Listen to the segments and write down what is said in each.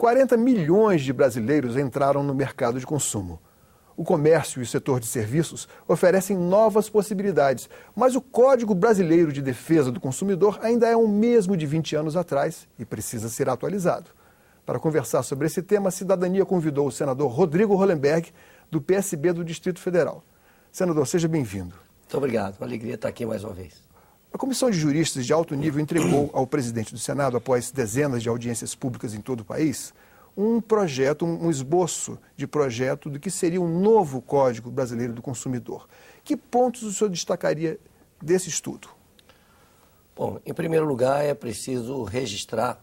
40 milhões de brasileiros entraram no mercado de consumo. O comércio e o setor de serviços oferecem novas possibilidades, mas o Código Brasileiro de Defesa do Consumidor ainda é o mesmo de 20 anos atrás e precisa ser atualizado. Para conversar sobre esse tema, a Cidadania convidou o senador Rodrigo Hollenberg, do PSB do Distrito Federal. Senador, seja bem-vindo. Muito obrigado, uma alegria estar aqui mais uma vez. A Comissão de Juristas de Alto Nível entregou ao presidente do Senado, após dezenas de audiências públicas em todo o país, um projeto, um esboço de projeto do que seria um novo Código Brasileiro do Consumidor. Que pontos o senhor destacaria desse estudo? Bom, em primeiro lugar, é preciso registrar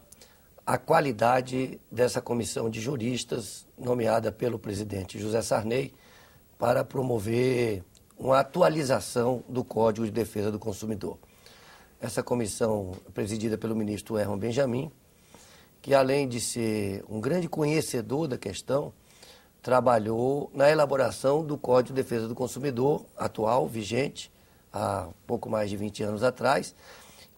a qualidade dessa comissão de juristas nomeada pelo presidente José Sarney para promover uma atualização do Código de Defesa do Consumidor. Essa comissão é presidida pelo ministro Herman Benjamin, que além de ser um grande conhecedor da questão, trabalhou na elaboração do Código de Defesa do Consumidor atual, vigente, há pouco mais de 20 anos atrás,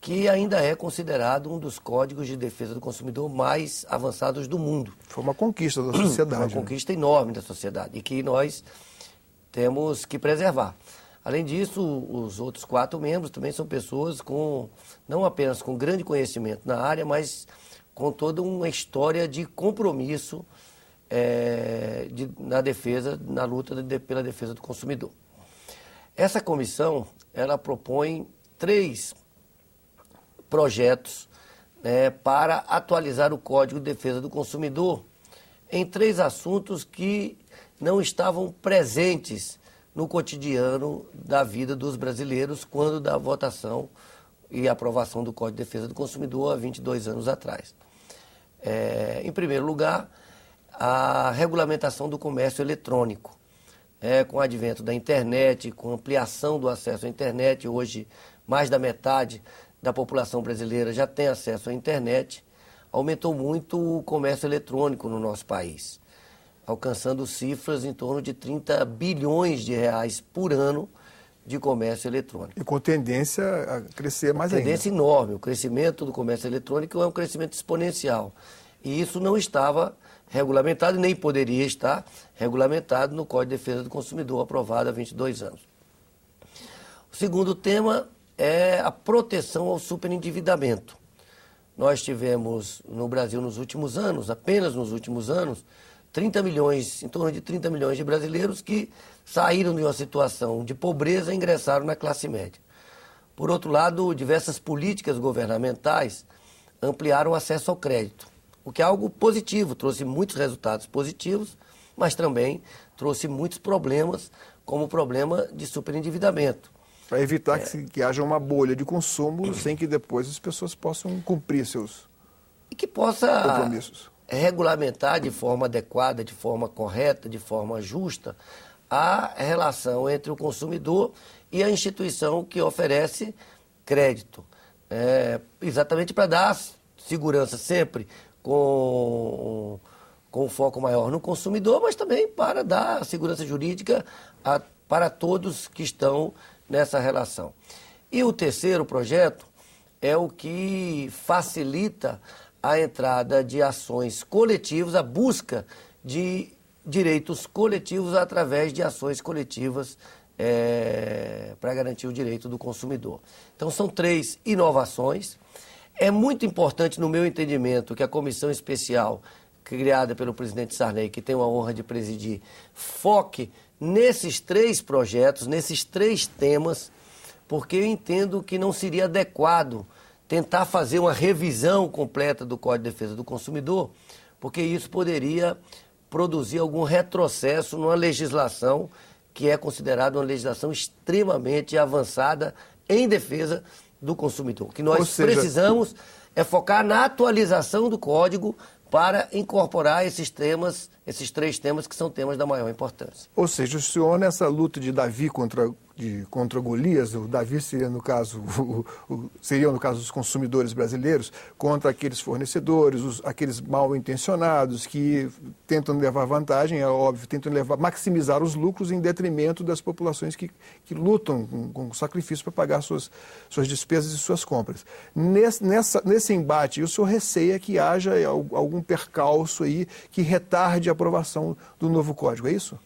que ainda é considerado um dos códigos de defesa do consumidor mais avançados do mundo. Foi uma conquista da sociedade. Uma conquista enorme da sociedade e que nós temos que preservar. Além disso, os outros 4 membros também são pessoas com, não apenas com grande conhecimento na área, mas com toda uma história de compromisso na defesa, na luta pela defesa do consumidor. Essa comissão, ela propõe 3 projetos para atualizar o Código de Defesa do Consumidor em 3 assuntos que não estavam presentes no cotidiano da vida dos brasileiros quando da votação e aprovação do Código de Defesa do Consumidor há 22 anos atrás. Em primeiro lugar, a regulamentação do comércio eletrônico. Com o advento da internet, com a ampliação do acesso à internet, hoje mais da metade da população brasileira já tem acesso à internet, aumentou muito o comércio eletrônico no nosso país, alcançando cifras em torno de 30 bilhões de reais por ano de comércio eletrônico. E com tendência a crescer mais ainda. Tendência enorme. O crescimento do comércio eletrônico é um crescimento exponencial. E isso não estava regulamentado e nem poderia estar regulamentado no Código de Defesa do Consumidor, aprovado há 22 anos. O segundo tema é a proteção ao superendividamento. Nós tivemos no Brasil nos últimos anos, apenas nos últimos anos, 30 milhões, em torno de 30 milhões de brasileiros que saíram de uma situação de pobreza e ingressaram na classe média. Por outro lado, diversas políticas governamentais ampliaram o acesso ao crédito, o que é algo positivo, trouxe muitos resultados positivos, mas também trouxe muitos problemas, como o problema de superendividamento. Para evitar que haja uma bolha de consumo sem que depois as pessoas possam cumprir seus e que possa compromissos. Regulamentar de forma adequada, de forma correta, de forma justa, a relação entre o consumidor e a instituição que oferece crédito. Exatamente para dar segurança sempre com um foco maior no consumidor, mas também para dar segurança jurídica para todos que estão nessa relação. E o terceiro projeto é o que facilita a entrada de ações coletivas, a busca de direitos coletivos através de ações coletivas para garantir o direito do consumidor. Então são 3 inovações. É muito importante, no meu entendimento, que a comissão especial criada pelo presidente Sarney, que tem a honra de presidir, foque nesses 3 projetos, nesses 3 temas, porque eu entendo que não seria adequado tentar fazer uma revisão completa do Código de Defesa do Consumidor, porque isso poderia produzir algum retrocesso numa legislação que é considerada uma legislação extremamente avançada em defesa do consumidor. O que nós precisamos é focar na atualização do Código para incorporar esses 3 temas que são temas da maior importância. Ou seja, o senhor, nessa luta de Davi contra Golias, o Davi seria, no caso, seriam, no caso, os consumidores brasileiros, contra aqueles fornecedores, aqueles mal intencionados que tentam levar vantagem, é óbvio, tentam maximizar os lucros em detrimento das populações que lutam com sacrifício para pagar suas despesas e suas compras. Nesse embate, o senhor receia que haja algum percalço aí que retarde a aprovação do novo código, é isso?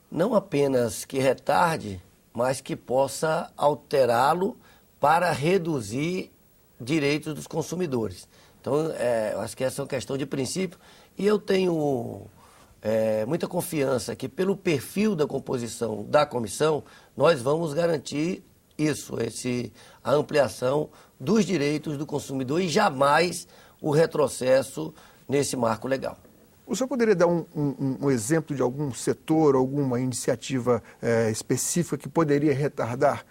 Não apenas que retarde, mas que possa alterá-lo para reduzir direitos dos consumidores. Então, eu acho que essa é uma questão de princípio e eu tenho muita confiança que pelo perfil da composição da comissão, nós vamos garantir isso, a ampliação dos direitos do consumidor e jamais o retrocesso nesse marco legal. O senhor poderia dar um exemplo de algum setor, alguma iniciativa específica que poderia retardar?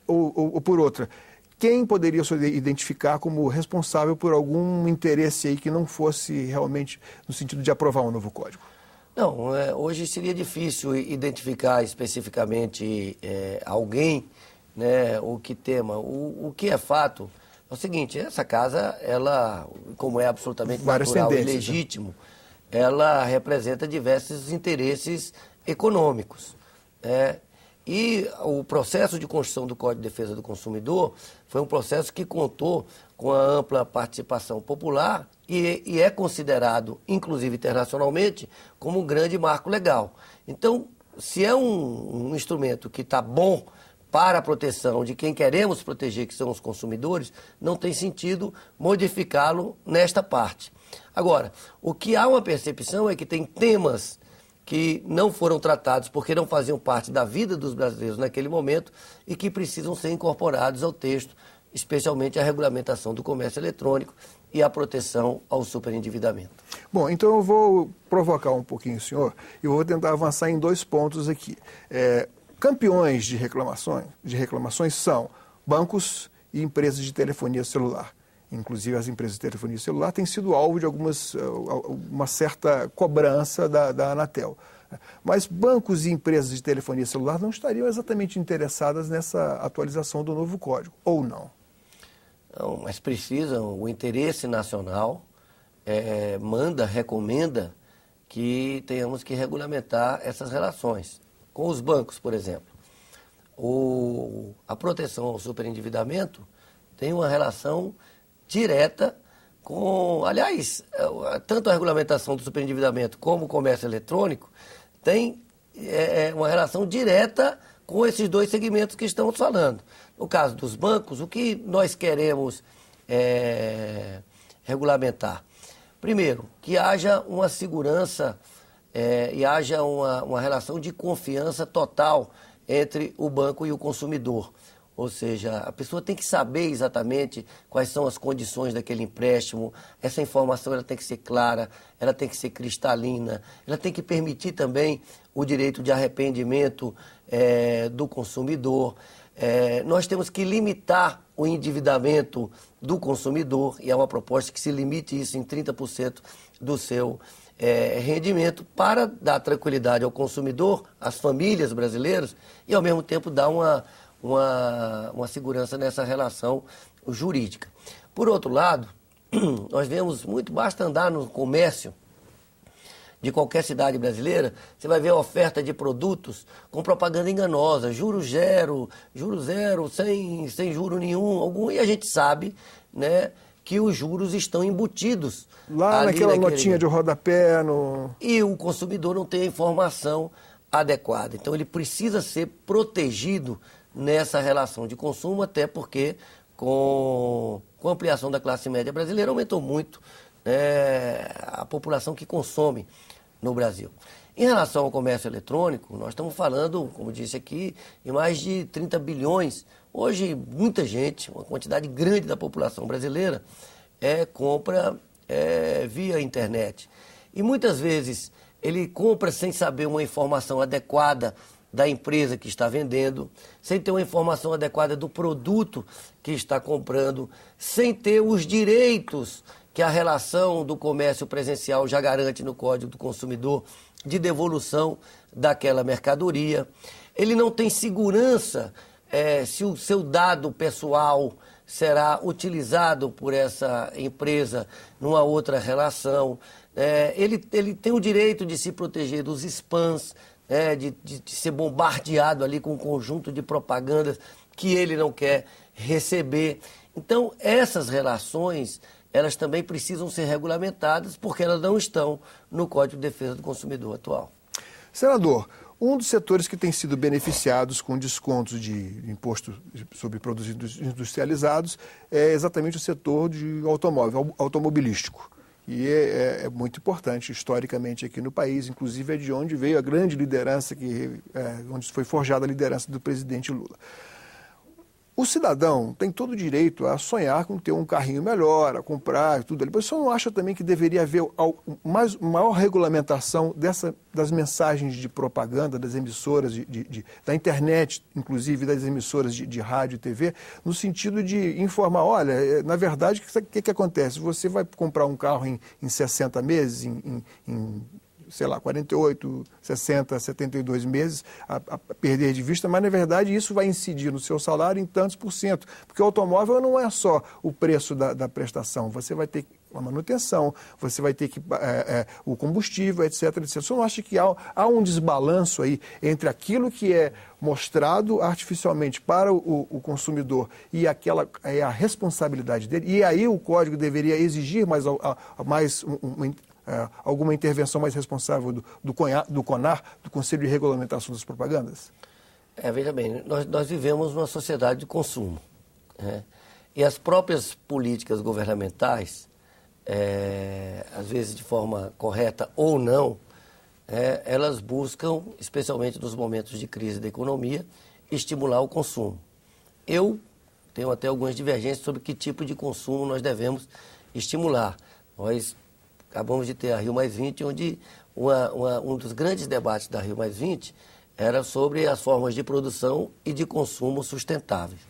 Ou por outra, quem poderia se identificar como responsável por algum interesse aí que não fosse realmente no sentido de aprovar um novo código? Não, hoje seria difícil identificar especificamente alguém, né, o que tema. O que é fato é o seguinte, essa casa, ela, como é absolutamente natural e legítimo, ela representa diversos interesses econômicos. E o processo de construção do Código de Defesa do Consumidor foi um processo que contou com a ampla participação popular e é considerado, inclusive internacionalmente, como um grande marco legal. Então, se é um instrumento que está bom para a proteção de quem queremos proteger, que são os consumidores, não tem sentido modificá-lo nesta parte. Agora, o que há uma percepção é que tem temas que não foram tratados porque não faziam parte da vida dos brasileiros naquele momento e que precisam ser incorporados ao texto, especialmente a regulamentação do comércio eletrônico e a proteção ao superendividamento. Bom, então eu vou provocar um pouquinho o senhor e vou tentar avançar em 2 pontos aqui. Campeões de reclamações são bancos e empresas de telefonia celular. Inclusive, as empresas de telefonia celular têm sido alvo de uma certa cobrança da Anatel. Mas bancos e empresas de telefonia celular não estariam exatamente interessadas nessa atualização do novo código, ou não? Não, mas precisam, o interesse nacional recomenda que tenhamos que regulamentar essas relações. Com os bancos, por exemplo, a proteção ao superendividamento tem uma relação direta com, aliás, tanto a regulamentação do superendividamento como o comércio eletrônico tem uma relação direta com esses 2 segmentos que estamos falando. No caso dos bancos, o que nós queremos regulamentar? Primeiro, que haja uma segurança e haja uma relação de confiança total entre o banco e o consumidor. Ou seja, a pessoa tem que saber exatamente quais são as condições daquele empréstimo, essa informação ela tem que ser clara, ela tem que ser cristalina, ela tem que permitir também o direito de arrependimento do consumidor. Nós temos que limitar o endividamento do consumidor, e é uma proposta que se limite isso em 30% do seu rendimento para dar tranquilidade ao consumidor, às famílias brasileiras, e ao mesmo tempo dar uma segurança nessa relação jurídica. Por outro lado, nós vemos muito, basta andar no comércio de qualquer cidade brasileira, você vai ver a oferta de produtos com propaganda enganosa, juro zero, sem juro nenhum, e a gente sabe, né, que os juros estão embutidos. Lá naquela notinha de rodapé. E o consumidor não tem a informação adequada. Então ele precisa ser protegido nessa relação de consumo, até porque com a ampliação da classe média brasileira aumentou muito a população que consome no Brasil. Em relação ao comércio eletrônico, nós estamos falando, como disse aqui, em mais de 30 bilhões. Hoje, muita gente, uma quantidade grande da população brasileira, compra via internet. E muitas vezes ele compra sem saber uma informação adequada da empresa que está vendendo, sem ter uma informação adequada do produto que está comprando, sem ter os direitos que a relação do comércio presencial já garante no Código do Consumidor de devolução daquela mercadoria. ele não tem segurança se o seu dado pessoal será utilizado por essa empresa numa outra relação. Ele tem o direito de se proteger dos spams, de ser bombardeado ali com um conjunto de propagandas que ele não quer receber. Então, essas relações, elas também precisam ser regulamentadas porque elas não estão no Código de Defesa do Consumidor atual. Senador, um dos setores que tem sido beneficiados com descontos de imposto sobre produtos industrializados é exatamente o setor de automobilístico. E é muito importante historicamente aqui no país, inclusive é de onde veio a grande liderança, onde foi forjada a liderança do presidente Lula. O cidadão tem todo o direito a sonhar com ter um carrinho melhor, a comprar e tudo ali. Mas você não acha também que deveria haver maior regulamentação das mensagens de propaganda das emissoras, da internet, inclusive das emissoras de rádio e TV, no sentido de informar, olha, na verdade, o que acontece? Você vai comprar um carro em 60 meses, sei lá, 48, 60, 72 meses a perder de vista, mas na verdade isso vai incidir no seu salário em tantos por cento, porque o automóvel não é só o preço da prestação, você vai ter a manutenção, você vai ter o combustível, etc, etc. Você não acha que há um desbalanço aí entre aquilo que é mostrado artificialmente para o consumidor e a responsabilidade dele? E aí o código deveria exigir alguma intervenção mais responsável do CONAR, do Conselho de Regulamentação das Propagandas? Veja bem, nós vivemos numa sociedade de consumo, né? E as próprias políticas governamentais, às vezes de forma correta ou não, elas buscam, especialmente nos momentos de crise da economia, estimular o consumo. Eu tenho até algumas divergências sobre que tipo de consumo nós devemos estimular. Nós acabamos de ter a Rio+20, onde um dos grandes debates da Rio+20 era sobre as formas de produção e de consumo sustentáveis.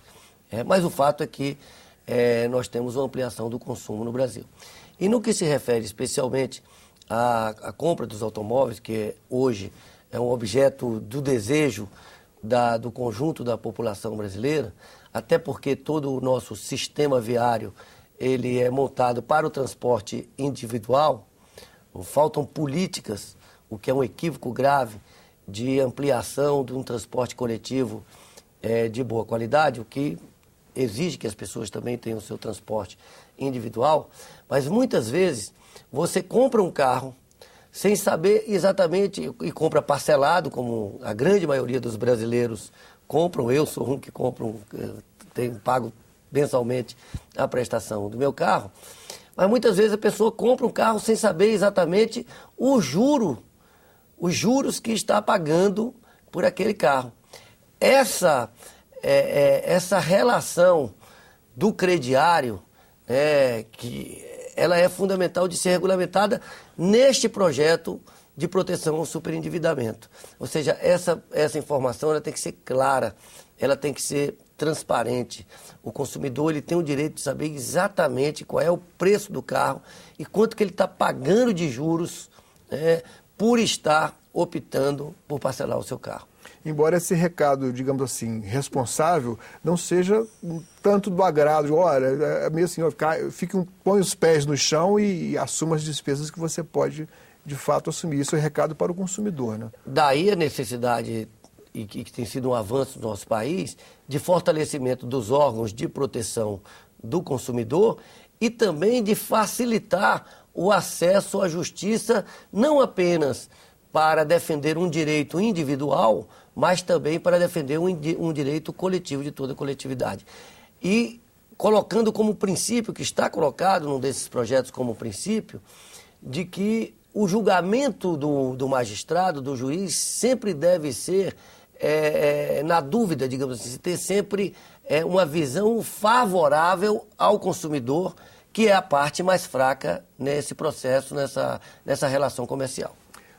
Mas o fato é que nós temos uma ampliação do consumo no Brasil. E no que se refere especialmente à compra dos automóveis, que hoje é um objeto do desejo do conjunto da população brasileira, até porque todo o nosso sistema viário ele é montado para o transporte individual, faltam políticas, o que é um equívoco grave, de ampliação de um transporte coletivo de boa qualidade, o que exige que as pessoas também tenham o seu transporte individual, mas muitas vezes você compra um carro sem saber exatamente, e compra parcelado, como a grande maioria dos brasileiros compram, eu sou um que compro, pago mensalmente a prestação do meu carro, mas muitas vezes a pessoa compra um carro sem saber exatamente os juros que está pagando por aquele carro. Essa relação do crediário, que ela é fundamental de ser regulamentada neste projeto de proteção ao superendividamento. Ou seja, essa informação ela tem que ser clara, ela tem que ser transparente. O consumidor ele tem o direito de saber exatamente qual é o preço do carro e quanto que ele está pagando de juros por estar optando por parcelar o seu carro. Embora esse recado, digamos assim, responsável, não seja tanto do agrado, olha, é meio assim, põe os pés no chão e assuma as despesas que você pode, de fato, assumir. Isso é recado para o consumidor, né? Daí a necessidade, e que tem sido um avanço no nosso país, de fortalecimento dos órgãos de proteção do consumidor e também de facilitar o acesso à justiça, não apenas para defender um direito individual, mas também para defender um direito coletivo de toda a coletividade. E colocando como princípio, que está colocado num desses projetos como princípio, de que o julgamento do magistrado, do juiz, sempre deve ser, na dúvida, digamos assim, ter sempre uma visão favorável ao consumidor, que é a parte mais fraca nesse processo, nessa relação comercial.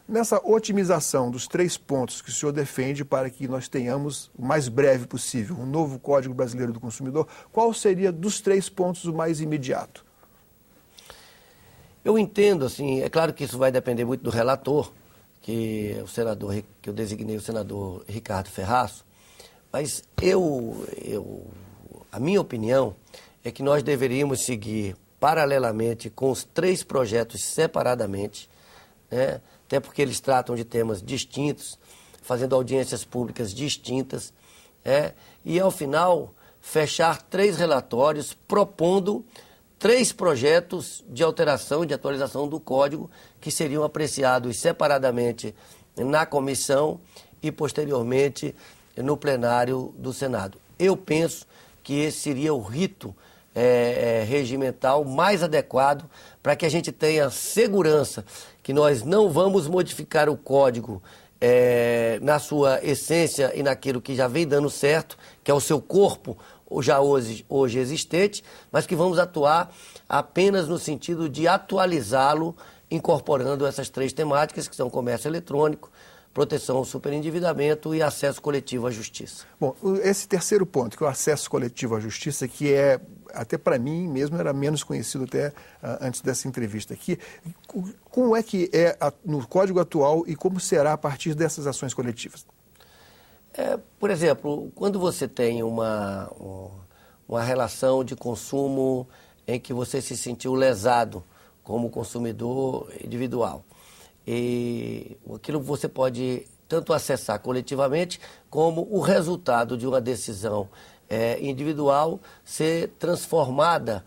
Nessa otimização dos 3 pontos que o senhor defende para que nós tenhamos o mais breve possível um novo Código Brasileiro do Consumidor, qual seria dos 3 pontos o mais imediato? Eu entendo, assim, é claro que isso vai depender muito do relator, que eu designei o senador Ricardo Ferraz, mas a minha opinião é que nós deveríamos seguir paralelamente com os 3 projetos separadamente, né? Até porque eles tratam de temas distintos, fazendo audiências públicas distintas, e ao final fechar 3 relatórios propondo 3 projetos de alteração, de atualização do Código, que seriam apreciados separadamente na comissão e posteriormente no plenário do Senado. Eu penso que esse seria o rito regimental mais adequado para que a gente tenha segurança que nós não vamos modificar o Código na sua essência e naquilo que já vem dando certo, que é o seu corpo já hoje existente, mas que vamos atuar apenas no sentido de atualizá-lo, incorporando essas 3 temáticas, que são comércio eletrônico, proteção ao superendividamento e acesso coletivo à justiça. Bom, esse terceiro ponto, que é o acesso coletivo à justiça, que até para mim mesmo, era menos conhecido até antes dessa entrevista aqui. Como é que é no Código atual e como será a partir dessas ações coletivas? Por exemplo, quando você tem uma relação de consumo em que você se sentiu lesado como consumidor individual, e aquilo você pode tanto acessar coletivamente como o resultado de uma decisão individual ser transformada,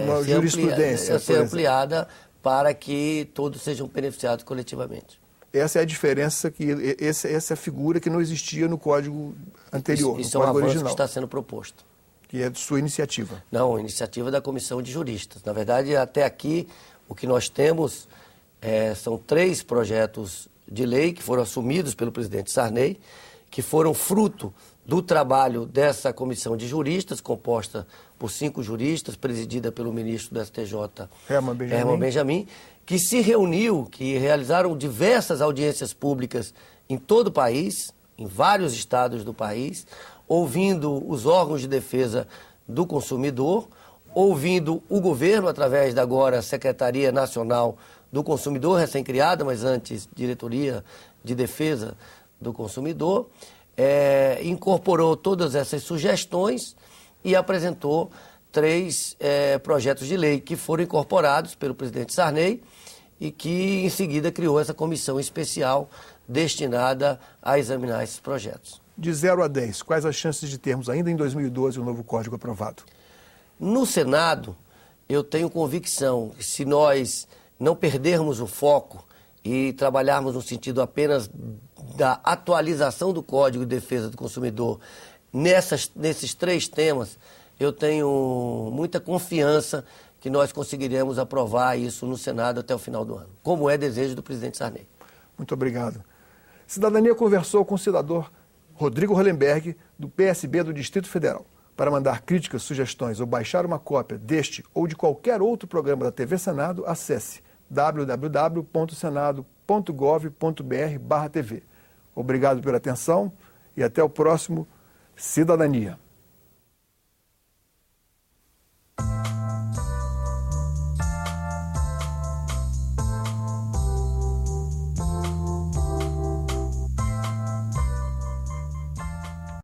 uma jurisprudência, ser ampliada para que todos sejam beneficiados coletivamente. Essa é a diferença, essa é a figura que não existia no Código anterior, Isso no é um Código avanço original. que está sendo proposto. Que é de sua iniciativa. Não, iniciativa da Comissão de Juristas. Na verdade, até aqui, o que nós temos são 3 projetos de lei que foram assumidos pelo presidente Sarney, que foram fruto do trabalho dessa Comissão de Juristas, composta por 5 juristas, presidida pelo ministro do STJ, Herman Benjamin, que se reuniu, que realizaram diversas audiências públicas em todo o país, em vários estados do país, ouvindo os órgãos de defesa do consumidor, ouvindo o governo através da agora Secretaria Nacional do Consumidor, recém-criada, mas antes Diretoria de Defesa do Consumidor, incorporou todas essas sugestões e apresentou 3 projetos de lei que foram incorporados pelo presidente Sarney e que, em seguida, criou essa comissão especial destinada a examinar esses projetos. De 0 a 10, quais as chances de termos ainda em 2012 o novo Código aprovado? No Senado, eu tenho convicção que se nós não perdermos o foco e trabalharmos no sentido apenas da atualização do Código de Defesa do Consumidor nesses 3 temas, eu tenho muita confiança que nós conseguiremos aprovar isso no Senado até o final do ano, como é desejo do presidente Sarney. Muito obrigado. Cidadania conversou com o senador Rodrigo Hollenberg, do PSB do Distrito Federal. Para mandar críticas, sugestões ou baixar uma cópia deste ou de qualquer outro programa da TV Senado, acesse www.senado.gov.br/TV. Obrigado pela atenção e até o próximo Cidadania.